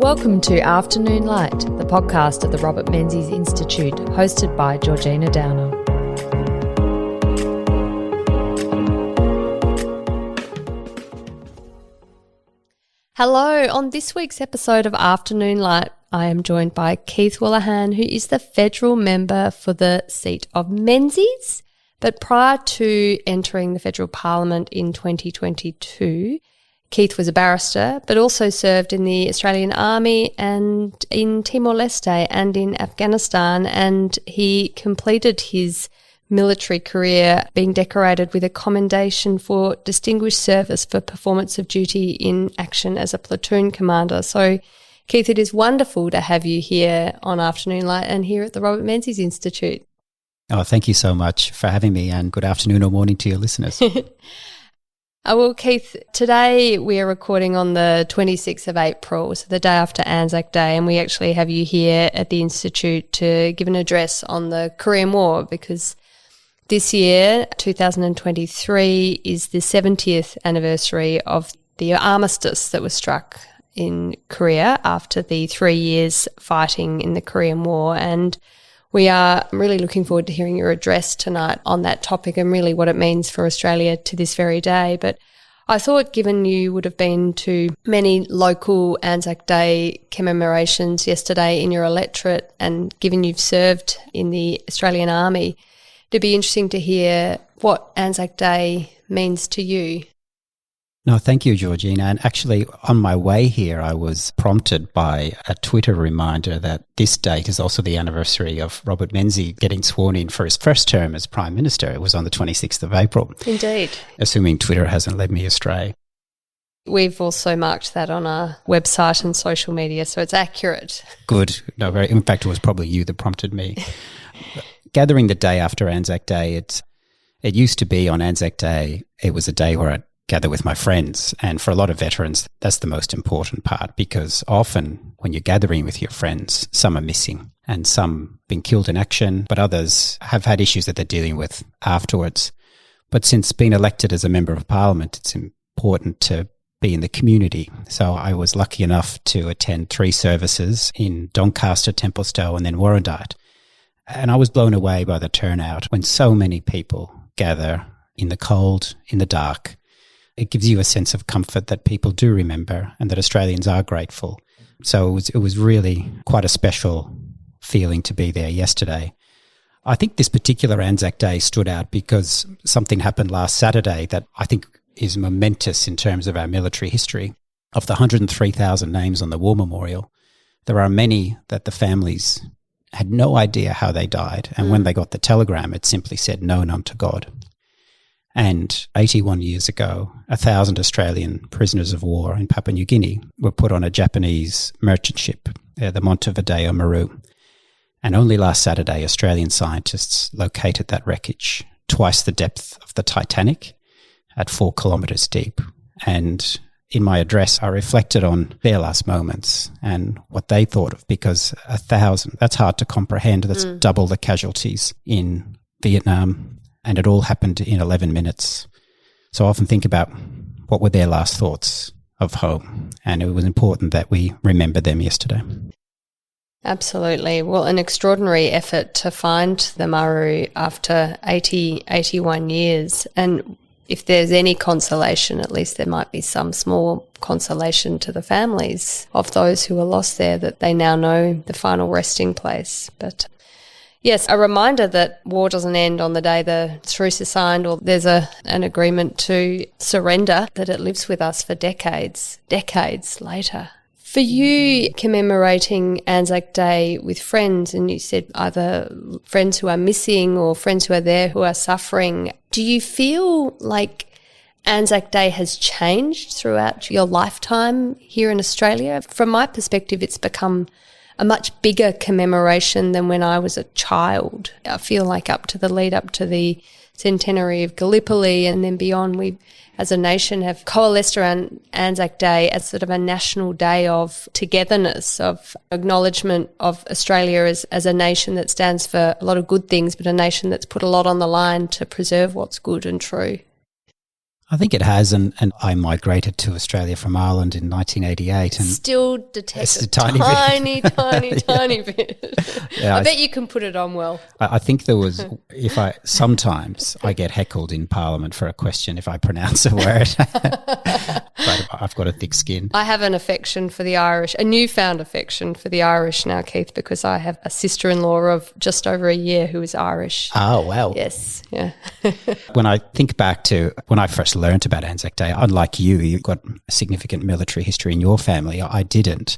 Welcome to Afternoon Light, the podcast of the Robert Menzies Institute, hosted by Georgina Downer. Hello, on this week's episode of Afternoon Light, I am joined by Keith Wolahan, who is the federal member for the seat of Menzies. But prior to entering the federal parliament in 2022, Keith was a barrister, but also served in the Australian Army and in Timor-Leste and in Afghanistan, and he completed his military career being decorated with a commendation for distinguished service for performance of duty in action as a platoon commander. So, Keith, it is wonderful to have you here on Afternoon Light and here at the Robert Menzies Institute. Oh, thank you so much for having me, and good afternoon or morning to your listeners. Well, Keith, today we are recording on the 26th of April, so the day after ANZAC Day, and we actually have you here at the Institute to give an address on the Korean War, because this year, 2023, is the 70th anniversary of the armistice that was struck in Korea after the 3 years fighting in the Korean War. And we are really looking forward to hearing your address tonight on that topic and really what it means for Australia to this very day. But I thought, given you would have been to many local ANZAC Day commemorations yesterday in your electorate, and given you've served in the Australian Army, it'd be interesting to hear what ANZAC Day means to you. No, thank you, Georgina. And actually, on my way here, I was prompted by a Twitter reminder that this date is also the anniversary of Robert Menzies getting sworn in for his first term as Prime Minister. It was on the 26th of April. Indeed. Assuming Twitter hasn't led me astray. We've also marked that on our website and social media, so it's accurate. Good. No, in fact, it was probably you that prompted me. Gathering the day after ANZAC Day, it used to be on ANZAC Day, it was a day where I'd gather with my friends. And for a lot of veterans, that's the most important part, because often when you're gathering with your friends, some are missing and some been killed in action, but others have had issues that they're dealing with afterwards. But since being elected as a member of parliament, it's important to be in the community. So I was lucky enough to attend 3 services in Doncaster, Templestowe and then Wolahan. And I was blown away by the turnout when so many people gather in the cold, in the dark. It gives you a sense of comfort that people do remember and that Australians are grateful. So it was really quite a special feeling to be there yesterday. I think this particular ANZAC Day stood out because something happened last Saturday that I think is momentous in terms of our military history. Of the 103,000 names on the War Memorial, there are many that the families had no idea how they died. And when they got the telegram, it simply said, "Known unto God." And 81 years ago, 1,000 Australian prisoners of war in Papua New Guinea were put on a Japanese merchant ship, the Montevideo Maru. And only last Saturday, Australian scientists located that wreckage, twice the depth of the Titanic, at 4 kilometres deep. And in my address, I reflected on their last moments and what they thought of, because 1,000, that's hard to comprehend. That's double the casualties in Vietnam. And it all happened in 11 minutes. So I often think about what were their last thoughts of home. And it was important that we remember them yesterday. Absolutely. Well, an extraordinary effort to find the Maru after 81 years. And if there's any consolation, at least there might be some small consolation to the families of those who were lost there, that they now know the final resting place. But yes, a reminder that war doesn't end on the day the truce is signed or there's an agreement to surrender, that it lives with us for decades later. For you, commemorating ANZAC Day with friends, and you said either friends who are missing or friends who are there who are suffering, do you feel like ANZAC Day has changed throughout your lifetime here in Australia? From my perspective, it's become a much bigger commemoration than when I was a child. I feel like up to the centenary of Gallipoli and then beyond, we as a nation have coalesced around ANZAC Day as sort of a national day of togetherness, of acknowledgement of Australia as a nation that stands for a lot of good things, but a nation that's put a lot on the line to preserve what's good and true. I think it has, and I migrated to Australia from Ireland in 1988. And still detect a tiny bit. Yeah, I bet you can put it on well. I think there was, sometimes I get heckled in Parliament for a question if I pronounce a word, but I've got a thick skin. I have an affection for the Irish, a newfound affection for the Irish now, Keith, because I have a sister-in-law of just over a year who is Irish. Oh, wow. Yes, yeah. When I think back to when I first learned about Anzac Day, unlike you've got a significant military history in your family. I didn't.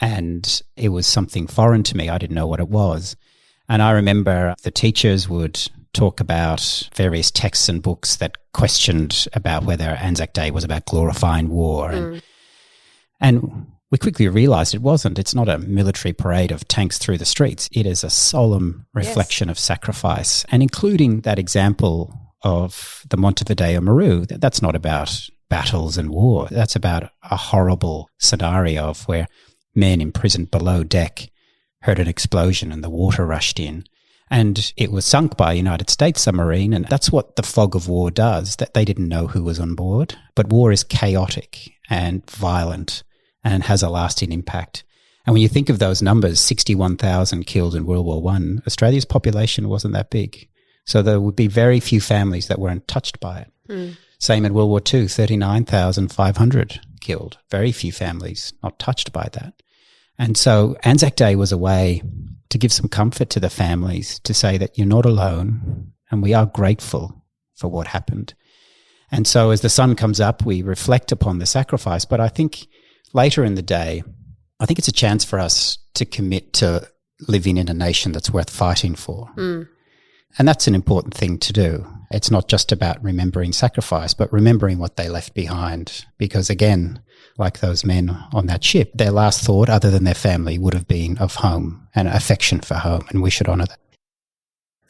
And it was something foreign to me. I didn't know what it was. And I remember the teachers would talk about various texts and books that questioned about whether Anzac Day was about glorifying war. And we quickly realised it wasn't. It's not a military parade of tanks through the streets. It is a solemn reflection of sacrifice, and including that example of the Montevideo Maru. That's not about battles and war. That's about a horrible scenario of where men imprisoned below deck heard an explosion and the water rushed in. And it was sunk by a United States submarine, and that's what the fog of war does, that they didn't know who was on board. But war is chaotic and violent and has a lasting impact. And when you think of those numbers, 61,000 killed in World War I, Australia's population wasn't that big. So there would be very few families that weren't touched by it. Same in World War II, 39,500 killed. Very few families not touched by that. And so Anzac Day was a way to give some comfort to the families, to say that you're not alone and we are grateful for what happened. And so as the sun comes up, we reflect upon the sacrifice. But I think later in the day, I think it's a chance for us to commit to living in a nation that's worth fighting for. And that's an important thing to do. It's not just about remembering sacrifice, but remembering what they left behind. Because again, like those men on that ship, their last thought, other than their family, would have been of home and affection for home, and we should honour that.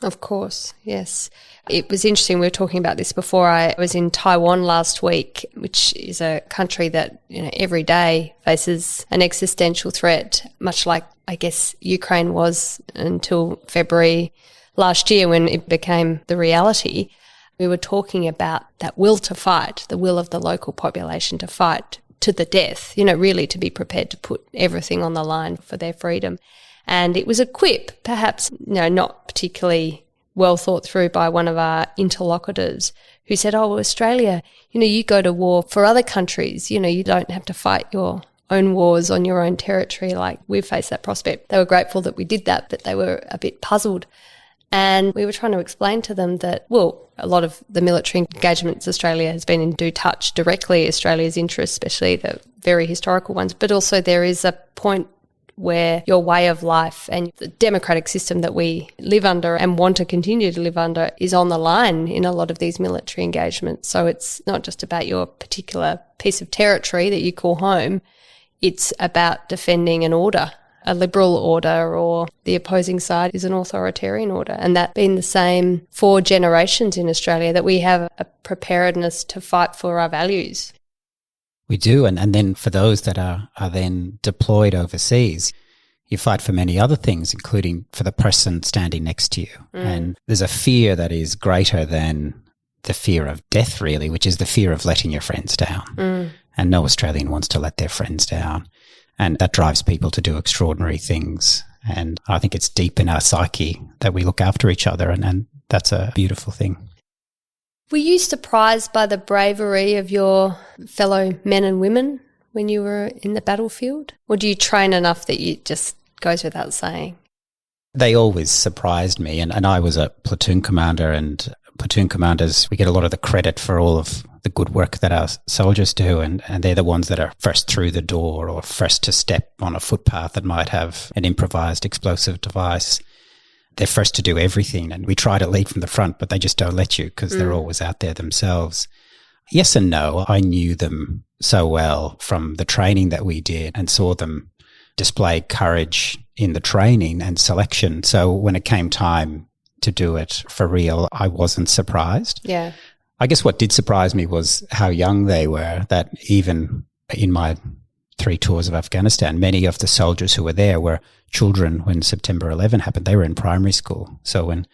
Of course, yes. It was interesting, we were talking about this before. I was in Taiwan last week, which is a country that, every day faces an existential threat, much like, I guess, Ukraine was until February last year when it became the reality. We were talking about that will to fight, the will of the local population to fight to the death, really to be prepared to put everything on the line for their freedom. And it was a quip, perhaps, not particularly well thought through by one of our interlocutors, who said, oh, well, Australia, you go to war for other countries, you don't have to fight your own wars on your own territory. Like, we've faced that prospect. They were grateful that we did that, but they were a bit puzzled. And we were trying to explain to them that, well, a lot of the military engagements Australia has been in do touch directly Australia's interests, especially the very historical ones, but also there is a point where your way of life and the democratic system that we live under and want to continue to live under is on the line in a lot of these military engagements. So it's not just about your particular piece of territory that you call home. It's about defending an order, a liberal order, or the opposing side is an authoritarian order. And that been the same for generations in Australia, that we have a preparedness to fight for our values. We do. And then for those that are then deployed overseas, you fight for many other things, including for the person standing next to you. And there's a fear that is greater than the fear of death, really, which is the fear of letting your friends down. And no Australian wants to let their friends down. And that drives people to do extraordinary things. And I think it's deep in our psyche that we look after each other, and that's a beautiful thing. Were you surprised by the bravery of your fellow men and women when you were in the battlefield? Or do you train enough that it just goes without saying? They always surprised me. And I was a platoon commander, and platoon commanders, we get a lot of the credit for all of the good work that our soldiers do, and they're the ones that are first through the door or first to step on a footpath that might have an improvised explosive device. They're first to do everything, and we try to lead from the front, but they just don't let you because they're always out there themselves. Yes and no. I knew them so well from the training that we did and saw them display courage in the training and selection. So when it came time to do it for real, I wasn't surprised. Yeah. I guess what did surprise me was how young they were, that even in my 3 tours of Afghanistan, many of the soldiers who were there were children when September 11 happened. They were in primary school. So when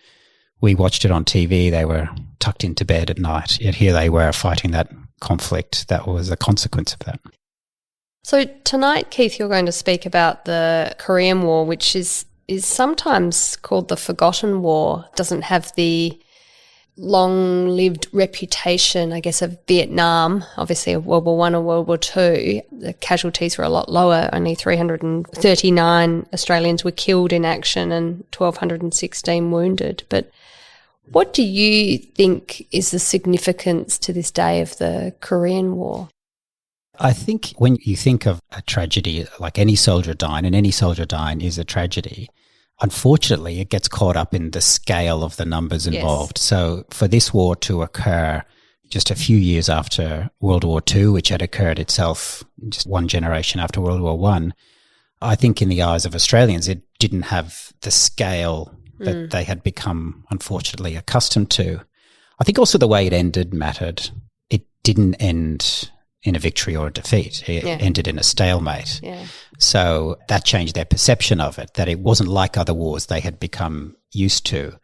We watched it on TV. They were tucked into bed at night. Yet here they were fighting that conflict that was a consequence of that. So tonight, Keith, you're going to speak about the Korean War, which is sometimes called the Forgotten War. It doesn't have the long-lived reputation, I guess, of Vietnam, obviously of World War One or World War Two. The casualties were a lot lower. Only 339 Australians were killed in action and 1,216 wounded. But what do you think is the significance to this day of the Korean War? I think when you think of a tragedy, like any soldier dying, and any soldier dying is a tragedy, unfortunately, it gets caught up in the scale of the numbers involved. Yes. So for this war to occur just a few years after World War II, which had occurred itself just one generation after World War I, I think in the eyes of Australians, it didn't have the scale that they had become, unfortunately, accustomed to. I think also the way it ended mattered. It didn't end in a victory or a defeat. It ended in a stalemate. Yeah. So that changed their perception of it, that it wasn't like other wars they had become used to.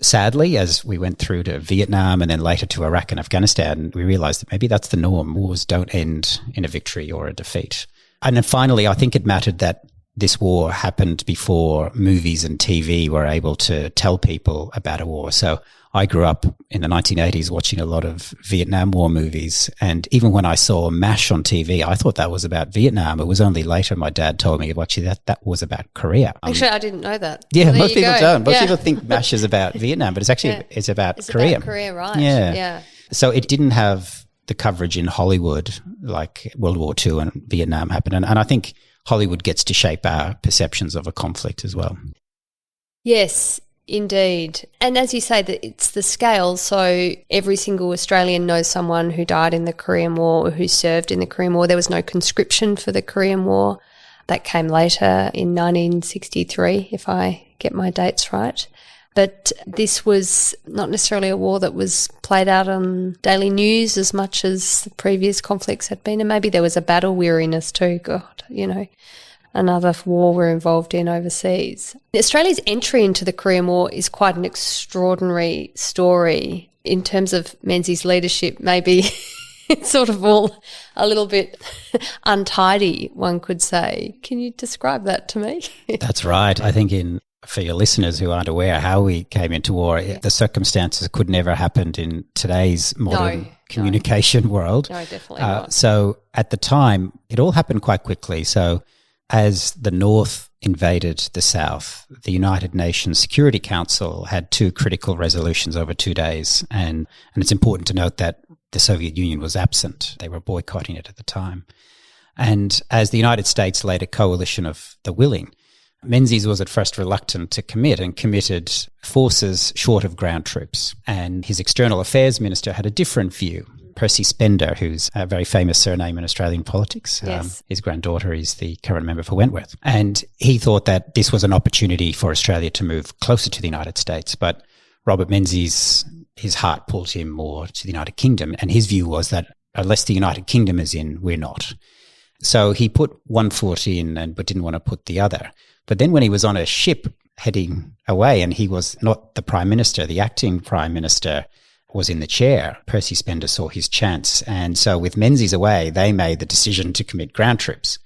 Sadly, as we went through to Vietnam and then later to Iraq and Afghanistan, we realized that maybe that's the norm. Wars don't end in a victory or a defeat. And then finally, I think it mattered that this war happened before movies and TV were able to tell people about a war. So I grew up in the 1980s watching a lot of Vietnam War movies. And even when I saw MASH on TV, I thought that was about Vietnam. It was only later my dad told me, actually, that was about Korea. Actually, I didn't know that. Yeah, most people don't. Most people think MASH is about Vietnam, but it's actually it's about Korea. About Korea, right. Yeah. So it didn't have the coverage in Hollywood like World War II and Vietnam happened. And I think Hollywood gets to shape our perceptions of a conflict as well. Yes, indeed. And as you say, that it's the scale. So every single Australian knows someone who died in the Korean War or who served in the Korean War. There was no conscription for the Korean War. That came later in 1963, if I get my dates right. But this was not necessarily a war that was played out on daily news as much as the previous conflicts had been. And maybe there was a battle weariness too. God, another war we're involved in overseas. Australia's entry into the Korean War is quite an extraordinary story. In terms of Menzies' leadership, maybe it's sort of all a little bit untidy, one could say. Can you describe that to me? That's right. I think for your listeners who aren't aware how we came into war, the circumstances could never have happened in today's modern communication world. No, definitely not. So at the time, it all happened quite quickly. So as the North invaded the South, the United Nations Security Council had two critical resolutions over 2 days. And it's important to note that the Soviet Union was absent. They were boycotting it at the time. And as the United States led a coalition of the willing, Menzies was at first reluctant to commit and committed forces short of ground troops. And his external affairs minister had a different view. Percy Spender, who's a very famous surname in Australian politics. Yes. His granddaughter is the current member for Wentworth. And he thought that this was an opportunity for Australia to move closer to the United States. But Robert Menzies, his heart pulled him more to the United Kingdom. And his view was that unless the United Kingdom is in, we're not. So he put one foot in but didn't want to put the other. But then when he was on a ship heading away and he was not the Prime Minister, the acting Prime Minister was in the chair, Percy Spender saw his chance. And so with Menzies away, they made the decision to commit ground troops.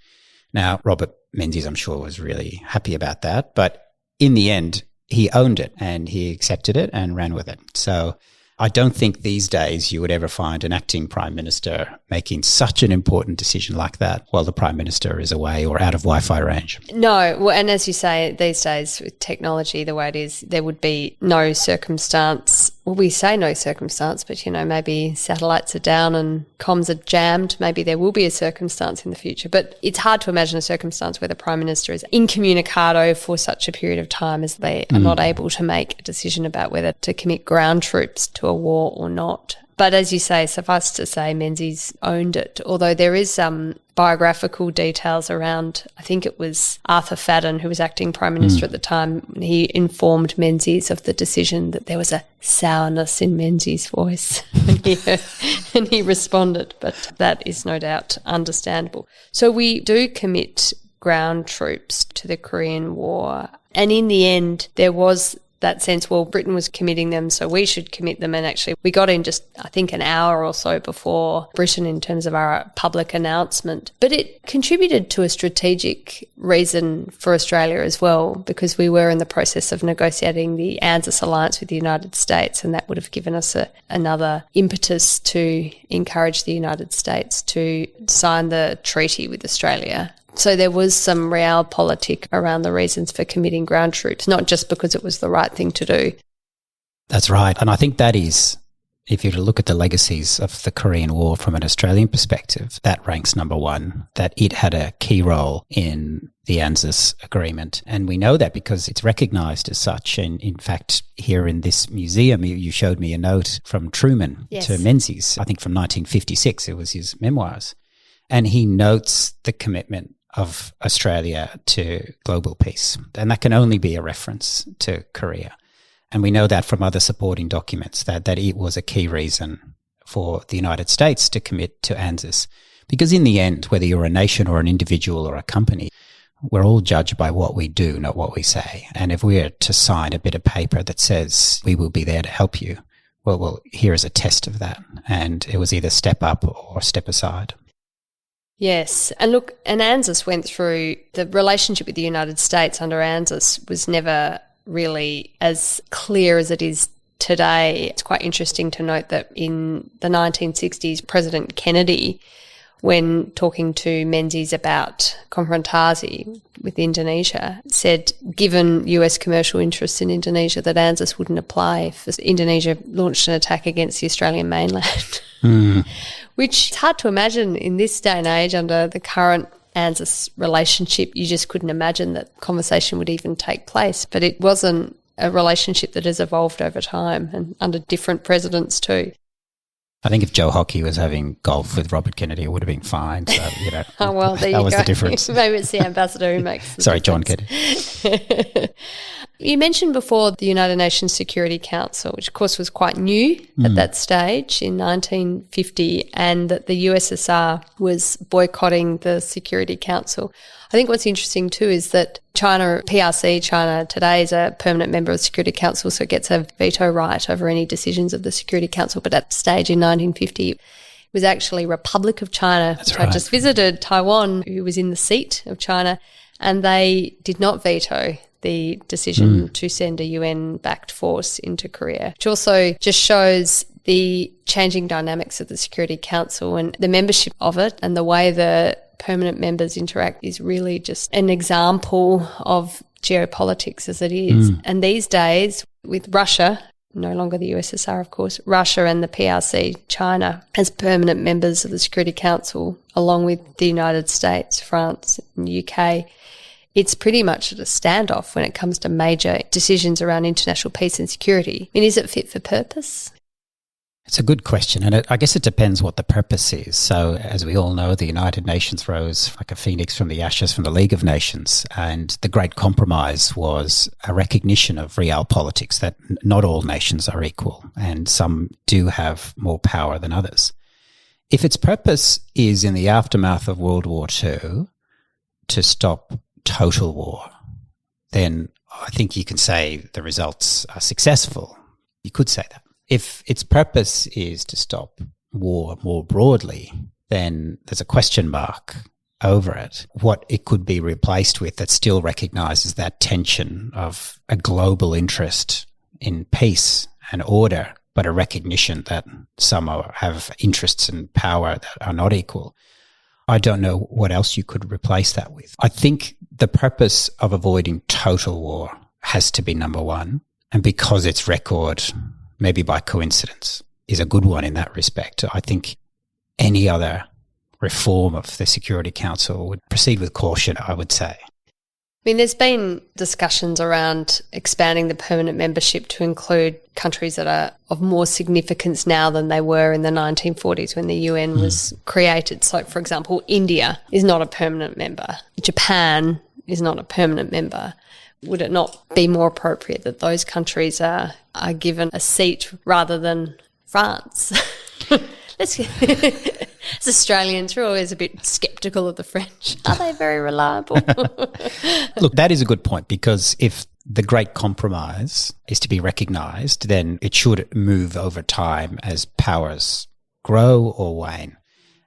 Now, Robert Menzies, I'm sure, was really happy about that. But in the end, he owned it and he accepted it and ran with it. So I don't think these days you would ever find an acting Prime Minister making such an important decision like that while the Prime Minister is away or out of Wi-Fi range. No, well, and as you say, these days with technology the way it is, there would be no circumstance. Well, we say no circumstance, but, maybe satellites are down and comms are jammed. Maybe there will be a circumstance in the future. But it's hard to imagine a circumstance where the Prime Minister is incommunicado for such a period of time as they are not able to make a decision about whether to commit ground troops to a war or not. But as you say, suffice to say, Menzies owned it, although there is some biographical details around, I think it was Arthur Fadden, who was acting Prime Minister at the time. He informed Menzies of the decision that there was a sourness in Menzies' voice and he responded, but that is no doubt understandable. So we do commit ground troops to the Korean War, and in the end there was that sense, well, Britain was committing them, so we should commit them. And actually, we got in just, I think, an hour or so before Britain in terms of our public announcement. But it contributed to a strategic reason for Australia as well, because we were in the process of negotiating the ANZUS alliance with the United States, and that would have given us another impetus to encourage the United States to sign the treaty with Australia. So there was some realpolitik around the reasons for committing ground troops, not just because it was the right thing to do. That's right. And I think that is, if you look at the legacies of the Korean War from an Australian perspective, that ranks number one, that it had a key role in the ANZUS Agreement. And we know that because it's recognised as such. And in fact, here in this museum, you showed me a note from Truman to Menzies, I think from 1956. It was his memoirs. And he notes the commitment of Australia to global peace. And that can only be a reference to Korea. And we know that from other supporting documents, that it was a key reason for the United States to commit to ANZUS. Because in the end, whether you're a nation or an individual or a company, we're all judged by what we do, not what we say. And if we are to sign a bit of paper that says we will be there to help you, well, here is a test of that. And it was either step up or step aside. Yes. And look, and ANZUS went through, the relationship with the United States under ANZUS was never really as clear as it is today. It's quite interesting to note that in the 1960s, President Kennedy, when talking to Menzies about confrontasi with Indonesia, said, given US commercial interests in Indonesia, that ANZUS wouldn't apply if Indonesia launched an attack against the Australian mainland. Which is hard to imagine in this day and age under the current ANZUS relationship. You just couldn't imagine that conversation would even take place. But it wasn't a relationship that has evolved over time and under different presidents too. I think if Joe Hockey was having golf with Robert Kennedy, it would have been fine. So, oh, well, there you go. That was the difference. Maybe it's the ambassador who makes the Sorry, difference. John Kennedy. You mentioned before the United Nations Security Council, which of course was quite new at that stage in 1950, and that the USSR was boycotting the Security Council. I think what's interesting too is that China today is a permanent member of the Security Council, so it gets a veto right over any decisions of the Security Council. But at the stage in 1950, it was actually Republic of China, That's which right. I just visited, Taiwan, who was in the seat of China, and they did not veto the decision to send a UN-backed force into Korea, which also just shows the changing dynamics of the Security Council and the membership of it, and the way the permanent members interact is really just an example of geopolitics as it is. And these days, with Russia, no longer the USSR, of course, Russia and the PRC, China, as permanent members of the Security Council, along with the United States, France and UK, it's pretty much at a standoff when it comes to major decisions around international peace and security. I mean, is it fit for purpose? It's a good question, and I guess it depends what the purpose is. So, as we all know, the United Nations rose like a phoenix from the ashes from the League of Nations, and the Great Compromise was a recognition of realpolitics, that not all nations are equal, and some do have more power than others. If its purpose is in the aftermath of World War II to stop total war, then I think you can say the results are successful. You could say that. If its purpose is to stop war more broadly, then there's a question mark over it. What it could be replaced with that still recognises that tension of a global interest in peace and order, but a recognition that some have interests and power that are not equal. I don't know what else you could replace that with. I think the purpose of avoiding total war has to be number one. And because its record, maybe by coincidence, is a good one in that respect, I think any other reform of the Security Council would proceed with caution, I would say. I mean, there's been discussions around expanding the permanent membership to include countries that are of more significance now than they were in the 1940s when the UN was created. So, for example, India is not a permanent member. Japan is not a permanent member. Would it not be more appropriate that those countries are given a seat rather than France? As Australians, we're always a bit sceptical of the French. Are they very reliable? Look, that is a good point, because if the great compromise is to be recognised, then it should move over time as powers grow or wane.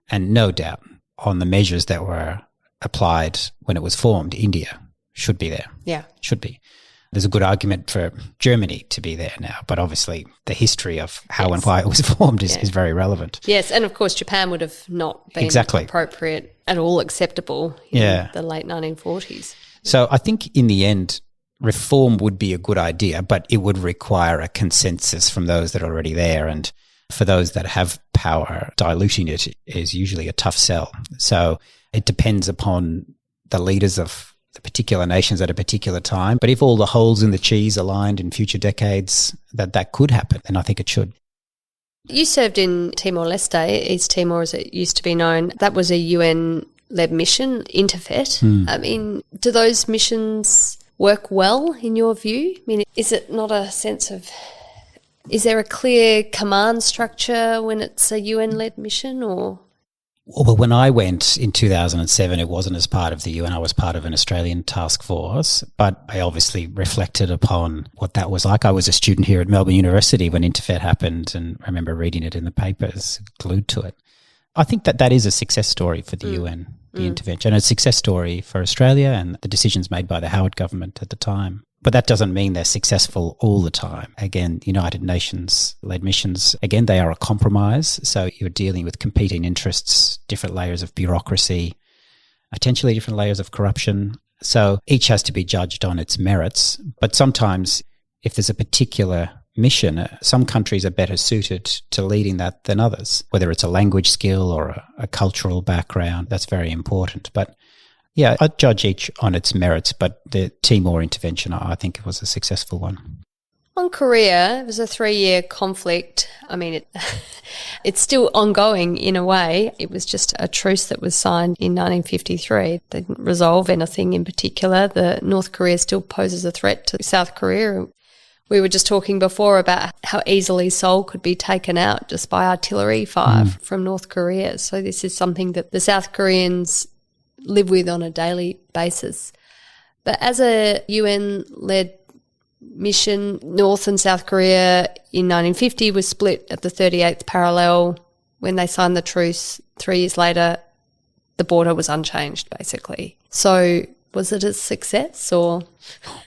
And no doubt on the measures that were applied when it was formed, India should be there. Yeah. Should be. There's a good argument for Germany to be there now, but obviously the history of how and why it was formed is very relevant. Yes, and of course Japan would have not been appropriate at all acceptable in the late 1940s. So I think in the end, reform would be a good idea, but it would require a consensus from those that are already there. And for those that have power, diluting it is usually a tough sell. So it depends upon the leaders of the particular nations at a particular time. But if all the holes in the cheese aligned in future decades, that could happen, and I think it should. You served in Timor-Leste, East Timor as it used to be known. That was a UN-led mission, Interfet. I mean, do those missions work well in your view? I mean, is it not a sense of... Is there a clear command structure when it's a UN-led mission or...? Well, when I went in 2007, it wasn't as part of the UN. I was part of an Australian task force, but I obviously reflected upon what that was like. I was a student here at Melbourne University when Interfet happened, and I remember reading it in the papers, glued to it. I think that is a success story for the UN, the intervention, and a success story for Australia and the decisions made by the Howard government at the time. But that doesn't mean they're successful all the time. Again, United Nations-led missions, again, they are a compromise. So you're dealing with competing interests, different layers of bureaucracy, potentially different layers of corruption. So each has to be judged on its merits. But sometimes if there's a particular mission, some countries are better suited to leading that than others, whether it's a language skill or a cultural background. That's very important. But yeah, I'd judge each on its merits, but the Timor intervention, I think it was a successful one. On Korea, it was a 3-year conflict. I mean, it's still ongoing in a way. It was just a truce that was signed in 1953. They didn't resolve anything in particular. North Korea still poses a threat to South Korea. We were just talking before about how easily Seoul could be taken out just by artillery fire from North Korea. So this is something that the South Koreans live with on a daily basis. But as a UN-led mission, North and South Korea in 1950 was split at the 38th parallel. When they signed the truce 3 years later, the border was unchanged, basically. So was it a success or...?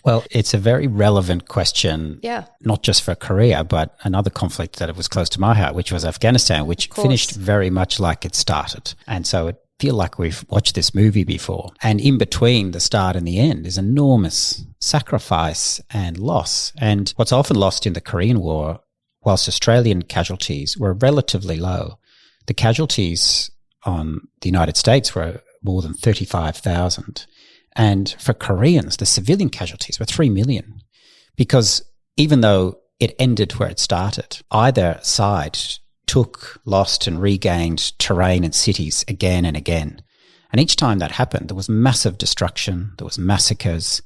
Well, it's a very relevant question, not just for Korea, but another conflict that was close to my heart, which was Afghanistan, which finished very much like it started. And so it feel like we've watched this movie before. And in between the start and the end is enormous sacrifice and loss. And what's often lost in the Korean War, whilst Australian casualties were relatively low, the casualties on the United States were more than 35,000. And for Koreans, the civilian casualties were 3 million. Because even though it ended where it started, either side took, lost and regained terrain and cities again and again. And each time that happened, there was massive destruction, there was massacres.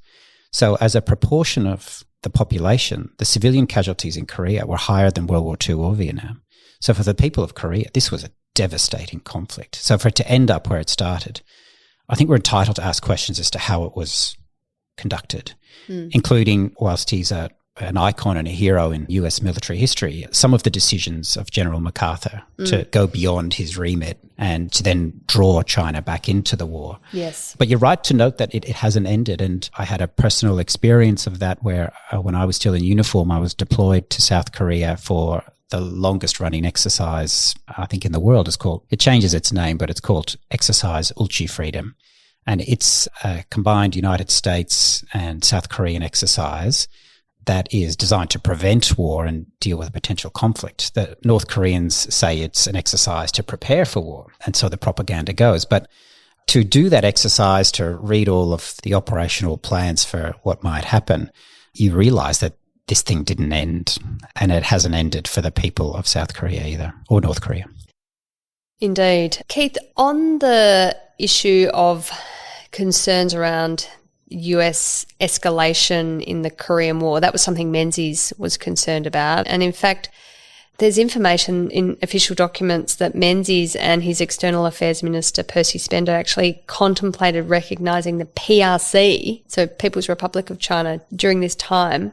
So as a proportion of the population, the civilian casualties in Korea were higher than World War II or Vietnam. So for the people of Korea, this was a devastating conflict. So for it to end up where it started, I think we're entitled to ask questions as to how it was conducted, including, whilst he's an icon and a hero in US military history, some of the decisions of General MacArthur to go beyond his remit and to then draw China back into the war. Yes. But you're right to note that it hasn't ended. And I had a personal experience of that where when I was still in uniform, I was deployed to South Korea for the longest running exercise, I think, in the world. It changes its name, but it's called Exercise Ulchi Freedom. And it's a combined United States and South Korean exercise that is designed to prevent war and deal with a potential conflict. The North Koreans say it's an exercise to prepare for war, and so the propaganda goes. But to do that exercise, to read all of the operational plans for what might happen, you realise that this thing didn't end, and it hasn't ended for the people of South Korea either, or North Korea. Indeed. Keith, on the issue of concerns around US escalation in the Korean War, that was something Menzies was concerned about. And in fact, There's information in official documents that Menzies and his External Affairs Minister, Percy Spender, actually contemplated recognising the PRC, so People's Republic of China, during this time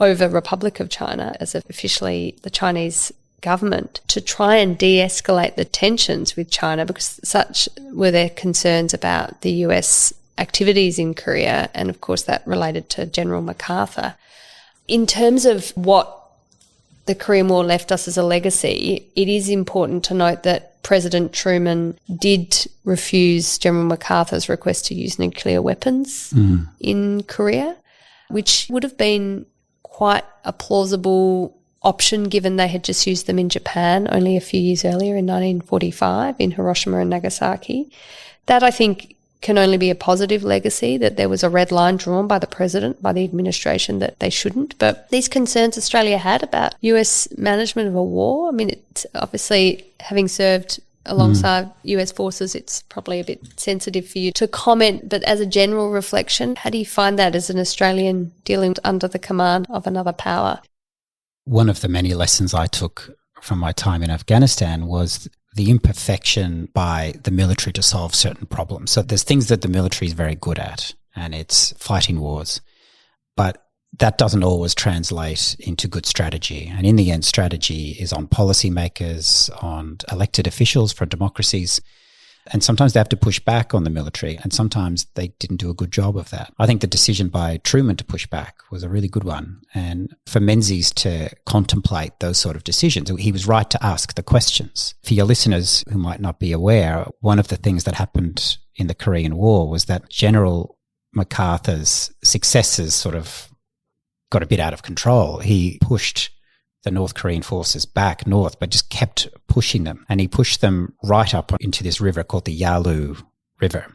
over Republic of China as officially the Chinese government, to try and de-escalate the tensions with China, because such were their concerns about the US activities in Korea, and of course that related to General MacArthur. In terms of what the Korean War left us as a legacy, it is important to note that President Truman did refuse General MacArthur's request to use nuclear weapons in Korea, which would have been quite a plausible option given they had just used them in Japan only a few years earlier in 1945 in Hiroshima and Nagasaki. That, I think, can only be a positive legacy, that there was a red line drawn by the president, by the administration, that they shouldn't. But these concerns Australia had about US management of a war, I mean, it's obviously, having served alongside US forces, it's probably a bit sensitive for you to comment. But as a general reflection, how do you find that as an Australian dealing under the command of another power? One of the many lessons I took from my time in Afghanistan was the imperfection by the military to solve certain problems. So there's things that the military is very good at, and it's fighting wars. But that doesn't always translate into good strategy. And in the end, strategy is on policymakers, on elected officials for democracies. And sometimes they have to push back on the military, and sometimes they didn't do a good job of that. I think the decision by Truman to push back was a really good one. And for Menzies to contemplate those sort of decisions, he was right to ask the questions. For your listeners who might not be aware, one of the things that happened in the Korean War was that General MacArthur's successors sort of got a bit out of control. He pushed the North Korean forces back north, but just kept pushing them. And he pushed them right up into this river called the Yalu River.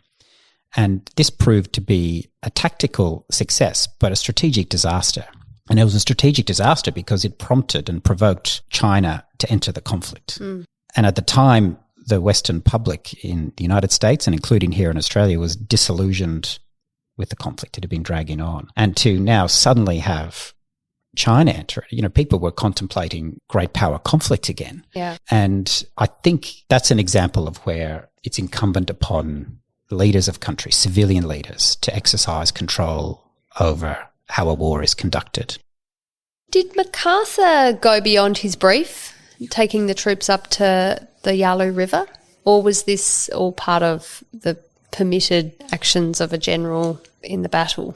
And this proved to be a tactical success, but a strategic disaster. And it was a strategic disaster because it prompted and provoked China to enter the conflict. And at the time, the Western public in the United States, and including here in Australia, was disillusioned with the conflict. It had been dragging on. And to now suddenly have China enter it, people were contemplating great power conflict again. Yeah. And I think that's an example of where it's incumbent upon leaders of countries, civilian leaders, to exercise control over how a war is conducted. Did MacArthur go beyond his brief, taking the troops up to the Yalu River? Or was this all part of the permitted actions of a general in the battle?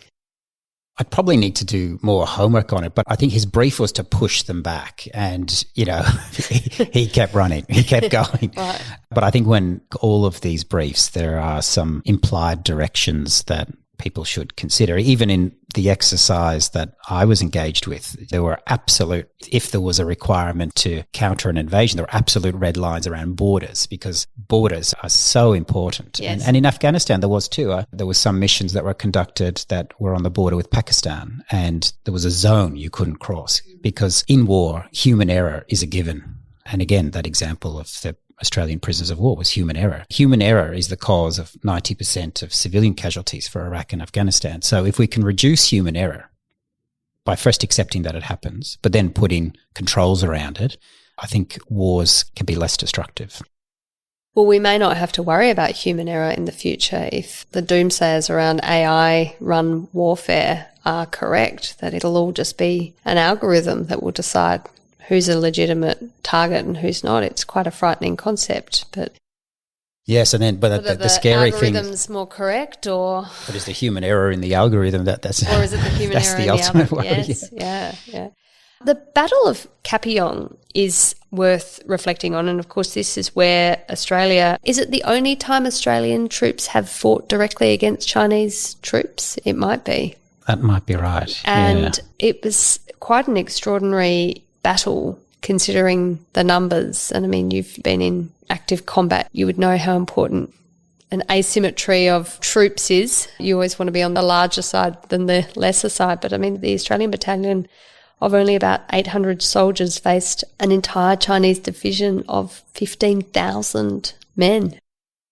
I'd probably need to do more homework on it, but I think his brief was to push them back, and, he kept running, he kept going. Right. But I think when all of these briefs, there are some implied directions that people should consider. Even in the exercise that I was engaged with, there were if there was a requirement to counter an invasion, there were absolute red lines around borders, because borders are so important. Yes. And in Afghanistan, there was too. There were some missions that were conducted that were on the border with Pakistan, and there was a zone you couldn't cross, because in war, human error is a given. And again, that example of the Australian prisoners of war was human error. Human error is the cause of 90% of civilian casualties for Iraq and Afghanistan. So if we can reduce human error by first accepting that it happens, but then putting controls around it, I think wars can be less destructive. Well, we may not have to worry about human error in the future if the doomsayers around AI-run warfare are correct, that it'll all just be an algorithm that will decide who's a legitimate target and who's not. It's quite a frightening concept, but yes, and then but the scary thing, algorithm's more correct, or but is the human error in the algorithm that's or is it the human that's error the in ultimate the algorithm? worry? Yes, yeah. The Battle of Kapyong is worth reflecting on, and of course this is where Australia, is it the only time Australian troops have fought directly against Chinese troops? It might be. That might be right. And it was quite an extraordinary battle considering the numbers. And I mean, you've been in active combat. You would know how important an asymmetry of troops is. You always want to be on the larger side than the lesser side. But I mean, the Australian battalion of only about 800 soldiers faced an entire Chinese division of 15,000 men.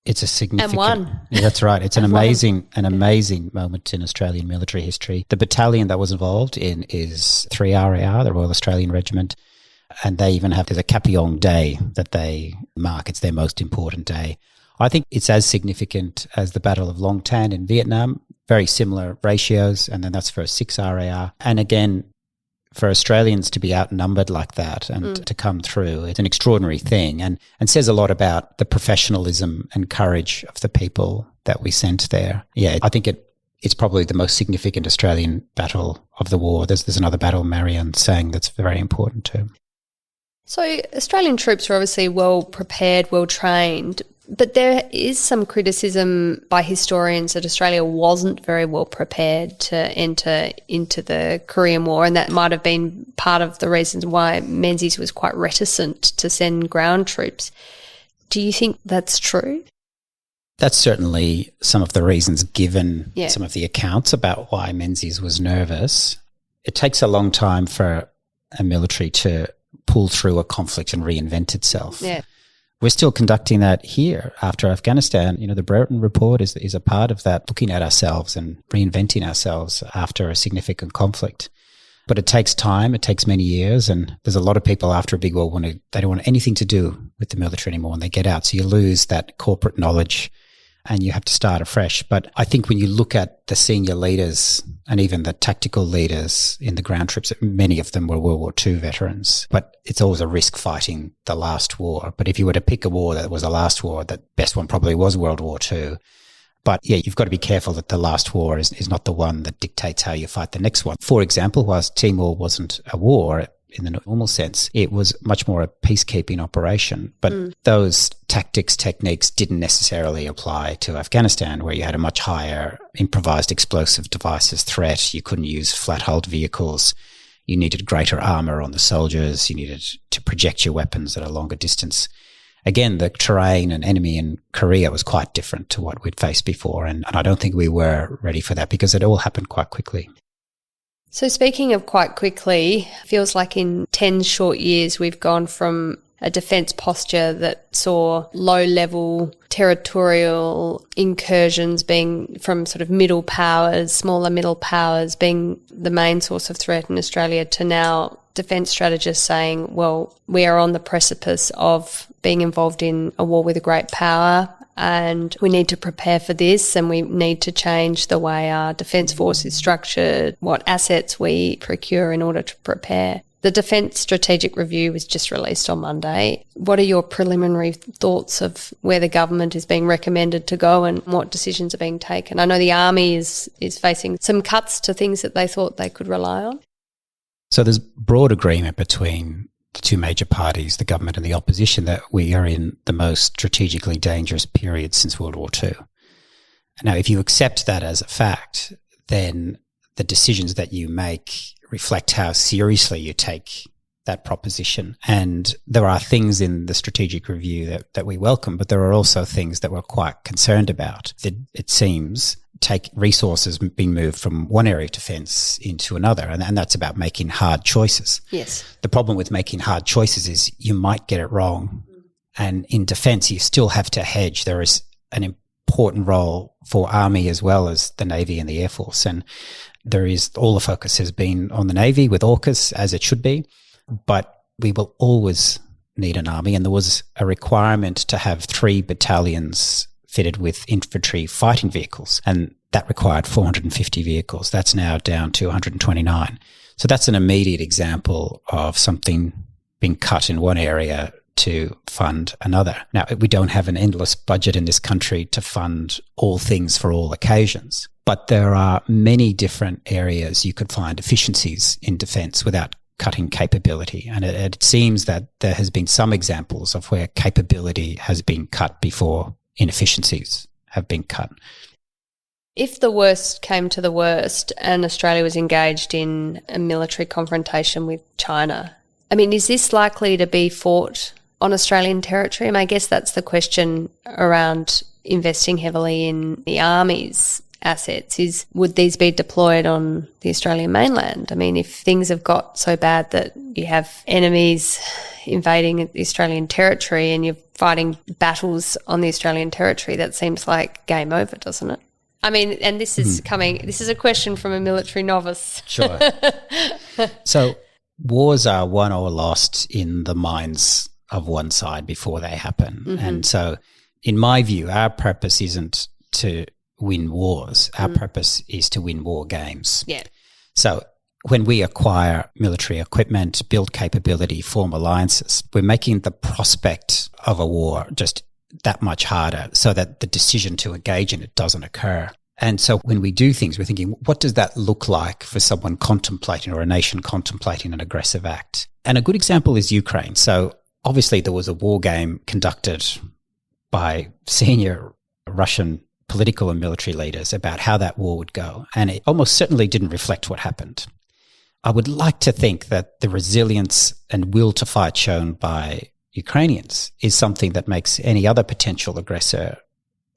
It's a significant... And won. Yeah, that's right. It's an amazing moment in Australian military history. The battalion that was involved in is 3RAR, the Royal Australian Regiment, and they even have, there's a Kapyong Day that they mark. It's their most important day. I think it's as significant as the Battle of Long Tan in Vietnam, very similar ratios, and then that's for a 6 RAR. And again, for Australians to be outnumbered like that and to come through, it's an extraordinary thing and says a lot about the professionalism and courage of the people that we sent there. Yeah, I think it's probably the most significant Australian battle of the war. There's another battle Marianne's saying that's very important too. So Australian troops are obviously well prepared, well trained, but there is some criticism by historians that Australia wasn't very well prepared to enter into the Korean War, and that might have been part of the reasons why Menzies was quite reticent to send ground troops. Do you think that's true? That's certainly some of the reasons given, some of the accounts about why Menzies was nervous. It takes a long time for a military to pull through a conflict and reinvent itself. Yeah. We're still conducting that here after Afghanistan. You know, the Brereton Report is a part of that, looking at ourselves and reinventing ourselves after a significant conflict. But it takes time, it takes many years, and there's a lot of people after a big war they don't want anything to do with the military anymore when they get out. So you lose that corporate knowledge and you have to start afresh. But I think when you look at the senior leaders and even the tactical leaders in the ground troops, many of them were World War II veterans. But it's always a risk fighting the last war. But if you were to pick a war that was the last war, the best one probably was World War II. But yeah, you've got to be careful that the last war is not the one that dictates how you fight the next one. For example, whilst Timor wasn't a war in the normal sense, it was much more a peacekeeping operation. But those tactics, techniques didn't necessarily apply to Afghanistan, where you had a much higher improvised explosive devices threat. You couldn't use flat-hulled vehicles. You needed greater armour on the soldiers. You needed to project your weapons at a longer distance. Again, the terrain and enemy in Korea was quite different to what we'd faced before, and I don't think we were ready for that because it all happened quite quickly. So speaking of quite quickly, feels like in 10 short years we've gone from a defence posture that saw low-level territorial incursions being from sort of middle powers, smaller middle powers being the main source of threat in Australia, to now defence strategists saying, well, we are on the precipice of being involved in a war with a great power and we need to prepare for this, and we need to change the way our defence force is structured, what assets we procure in order to prepare. The Defence Strategic Review was just released on Monday. What are your preliminary thoughts of where the government is being recommended to go and what decisions are being taken? I know the Army is facing some cuts to things that they thought they could rely on. So there's broad agreement between the two major parties, the government and the opposition, that we are in the most strategically dangerous period since World War II. Now, if you accept that as a fact, then the decisions that you make reflect how seriously you take that proposition. And there are things in the strategic review that we welcome, but there are also things that we're quite concerned about. It seems take resources being moved from one area of defence into another, and that's about making hard choices. Yes. The problem with making hard choices is you might get it wrong, and in defence you still have to hedge. There is an important role for Army as well as the Navy and the Air Force, and there is, all the focus has been on the Navy with AUKUS, as it should be, but we will always need an Army, and there was a requirement to have 3 battalions fitted with infantry fighting vehicles, and that required 450 vehicles. That's now down to 129. So that's an immediate example of something being cut in one area to fund another. Now, we don't have an endless budget in this country to fund all things for all occasions, but there are many different areas you could find efficiencies in defence without cutting capability. And it seems that there has been some examples of where capability has been cut before inefficiencies have been cut. If the worst came to the worst and Australia was engaged in a military confrontation with China, I mean, is this likely to be fought on Australian territory? I mean, I guess that's the question around investing heavily in the Army's assets, is would these be deployed on the Australian mainland? I mean, if things have got so bad that you have enemies invading the Australian territory and you're fighting battles on the Australian territory, that seems like game over, doesn't it? I mean, and this is this is a question from a military novice. Sure. So wars are won or lost in the minds of one side before they happen. Mm-hmm. And so in my view, our purpose isn't to win wars. Our purpose is to win war games. Yeah. So when we acquire military equipment, build capability, form alliances, we're making the prospect of a war just that much harder so that the decision to engage in it doesn't occur. And so when we do things, we're thinking, what does that look like for someone contemplating or a nation contemplating an aggressive act? And a good example is Ukraine. So obviously there was a war game conducted by senior Russian political and military leaders about how that war would go. And it almost certainly didn't reflect what happened. I would like to think that the resilience and will to fight shown by Ukrainians is something that makes any other potential aggressor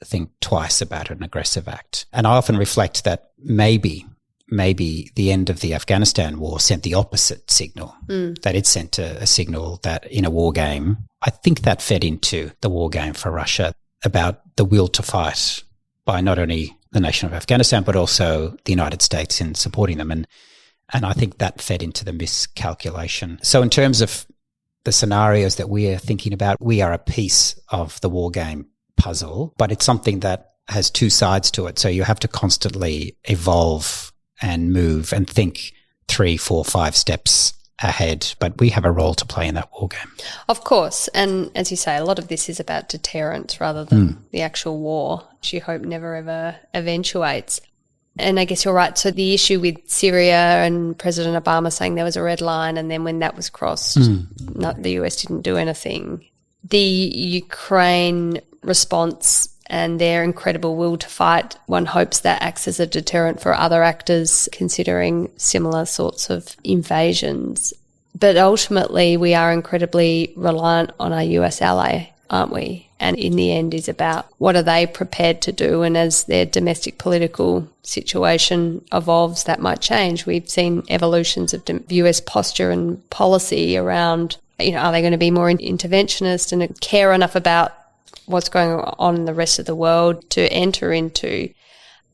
think twice about an aggressive act. And I often reflect that maybe the end of the Afghanistan war sent the opposite signal, that it sent a signal that in a war game, I think that fed into the war game for Russia about the will to fight by not only the nation of Afghanistan, but also the United States in supporting them. And I think that fed into the miscalculation. So in terms of the scenarios that we are thinking about, we are a piece of the war game puzzle, but it's something that has two sides to it. So you have to constantly evolve and move and think 3, 4, 5 steps ahead. But we have a role to play in that war game. Of course. And as you say, a lot of this is about deterrence rather than the actual war, which you hope never ever eventuates. And I guess you're right. So the issue with Syria and President Obama saying there was a red line, and then when that was crossed, the US didn't do anything. The Ukraine response and their incredible will to fight, one hopes that acts as a deterrent for other actors considering similar sorts of invasions. But ultimately, we are incredibly reliant on our US ally, aren't we? And in the end is about what are they prepared to do, and as their domestic political situation evolves, that might change. We've seen evolutions of US posture and policy around, are they going to be more interventionist and care enough about what's going on in the rest of the world to enter into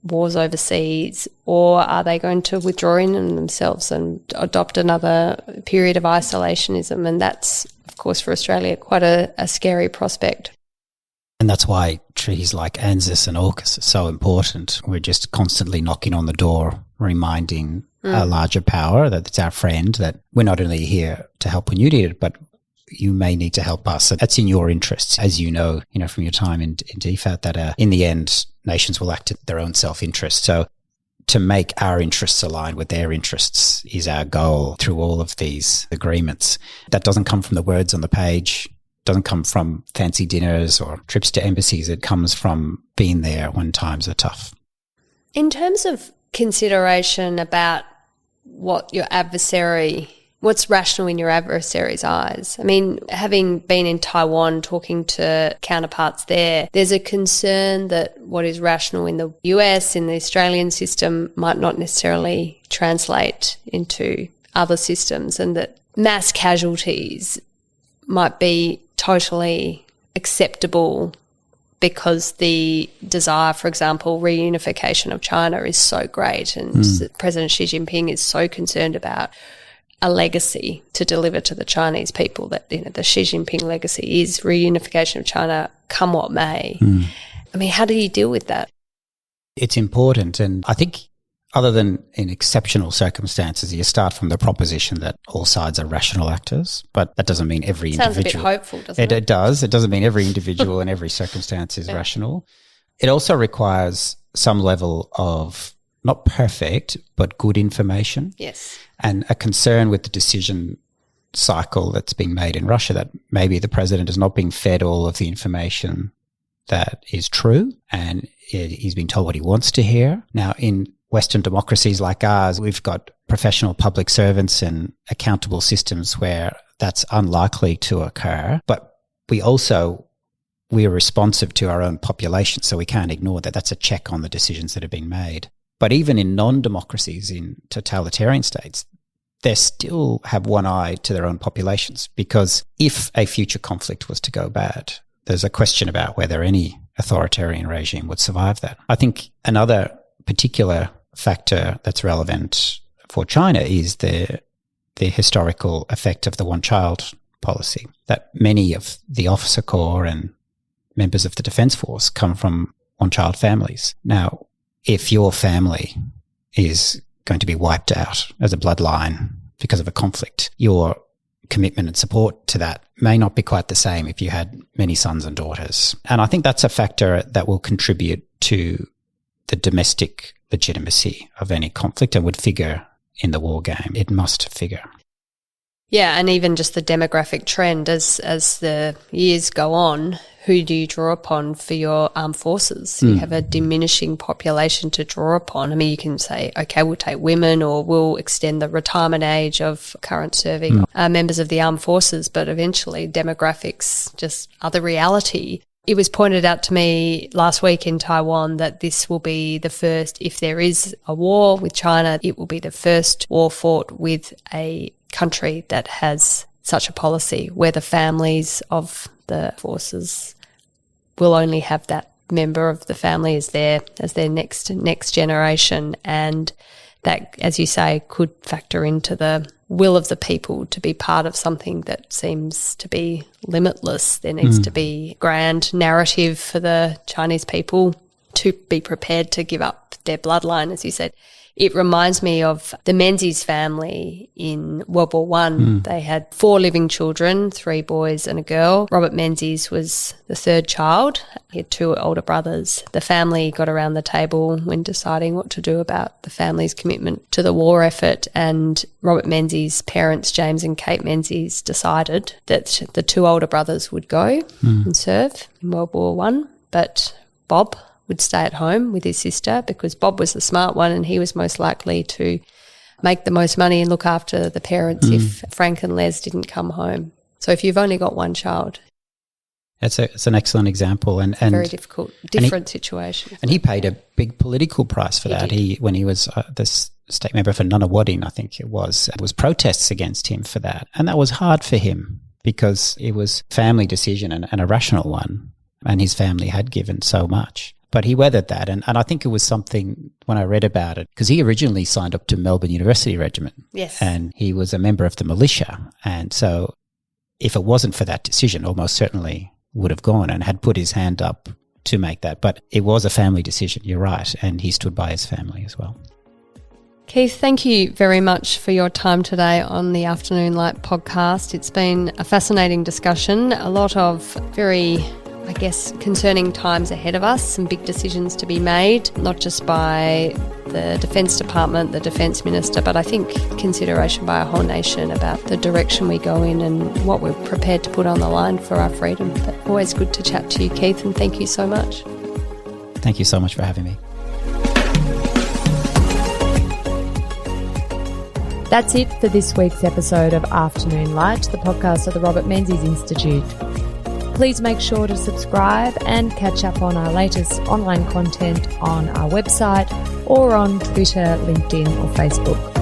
wars overseas, or are they going to withdraw in themselves and adopt another period of isolationism? And that's, of course, for Australia, quite a scary prospect. And that's why treaties like ANZUS and AUKUS are so important. We're just constantly knocking on the door, reminding a larger power that it's our friend, that we're not only here to help when you need it, but you may need to help us. So that's in your interests. As you know from your time in DFAT, that in the end, nations will act in their own self-interest. So to make our interests align with their interests is our goal through all of these agreements. That doesn't come from the words on the page, doesn't come from fancy dinners or trips to embassies. It comes from being there when times are tough. In terms of consideration about what's rational in your adversary's eyes. I mean, having been in Taiwan talking to counterparts there's a concern that what is rational in the US, in the Australian system, might not necessarily translate into other systems, and that mass casualties might be totally acceptable because the desire, for example, reunification of China is so great, and President Xi Jinping is so concerned about a legacy to deliver to the Chinese people, that the Xi Jinping legacy is reunification of China, come what may. I mean, how do you deal with that? It's important, and I think other than in exceptional circumstances, you start from the proposition that all sides are rational actors, but that doesn't mean every individual. Sounds a bit hopeful, doesn't it? It does. It doesn't mean every individual and every circumstance is rational. It also requires some level of not perfect, but good information. Yes. And a concern with the decision cycle that's being made in Russia, that maybe the president is not being fed all of the information that is true, and he's being told what he wants to hear. Now, in Western democracies like ours, we've got professional public servants and accountable systems where that's unlikely to occur. But we are responsive to our own population, so we can't ignore that. That's a check on the decisions that are being made. But even in non-democracies, in totalitarian states, they still have one eye to their own populations, because if a future conflict was to go bad, there's a question about whether any authoritarian regime would survive that. I think another particular factor that's relevant for China is the the historical effect of the one-child policy, that many of the officer corps and members of the Defence Force come from one-child families. Now, if your family is going to be wiped out as a bloodline because of a conflict, your commitment and support to that may not be quite the same if you had many sons and daughters. And I think that's a factor that will contribute to the domestic legitimacy of any conflict and would figure in the war game. It must figure. Yeah, and even just the demographic trend as the years go on, who do you draw upon for your armed forces? You have a diminishing population to draw upon. I mean, you can say, okay, we'll take women or we'll extend the retirement age of current serving members of the armed forces, but eventually demographics just are the reality. It was pointed out to me last week in Taiwan that this will be the first, if there is a war with China, it will be the first war fought with a country that has such a policy where the families of the forces will only have that member of the family as their next generation, and that, as you say, could factor into the will of the people to be part of something that seems to be limitless. There needs to be grand narrative for the Chinese people to be prepared to give up their bloodline, as you said. It reminds me of the Menzies family in World War I. They had 4 living children, 3 boys and a girl. Robert Menzies was the third child. He had 2 older brothers. The family got around the table when deciding what to do about the family's commitment to the war effort, and Robert Menzies' parents, James and Kate Menzies, decided that the 2 older brothers would go and serve in World War I, but Bob would stay at home with his sister because Bob was the smart one and he was most likely to make the most money and look after the parents if Frank and Les didn't come home. So if you've only got one child. It's an excellent example. And very difficult, different situation. And he paid a big political price for that. When he was this state member for Nunawading, I think it was protests against him for that. And that was hard for him because it was a family decision and a rational one, and his family had given so much. But he weathered that, and I think it was something when I read about it, because he originally signed up to Melbourne University Regiment. Yes. And he was a member of the militia. And so if it wasn't for that decision, almost certainly would have gone and had put his hand up to make that. But it was a family decision, you're right, and he stood by his family as well. Keith, thank you very much for your time today on the Afternoon Light podcast. It's been a fascinating discussion, a lot of very, I guess, concerning times ahead of us, some big decisions to be made, not just by the Defence Department, the Defence Minister, but I think consideration by our whole nation about the direction we go in and what we're prepared to put on the line for our freedom. But always good to chat to you, Keith, and thank you so much. Thank you so much for having me. That's it for this week's episode of Afternoon Light, the podcast of the Robert Menzies Institute. Please make sure to subscribe and catch up on our latest online content on our website or on Twitter, LinkedIn or Facebook.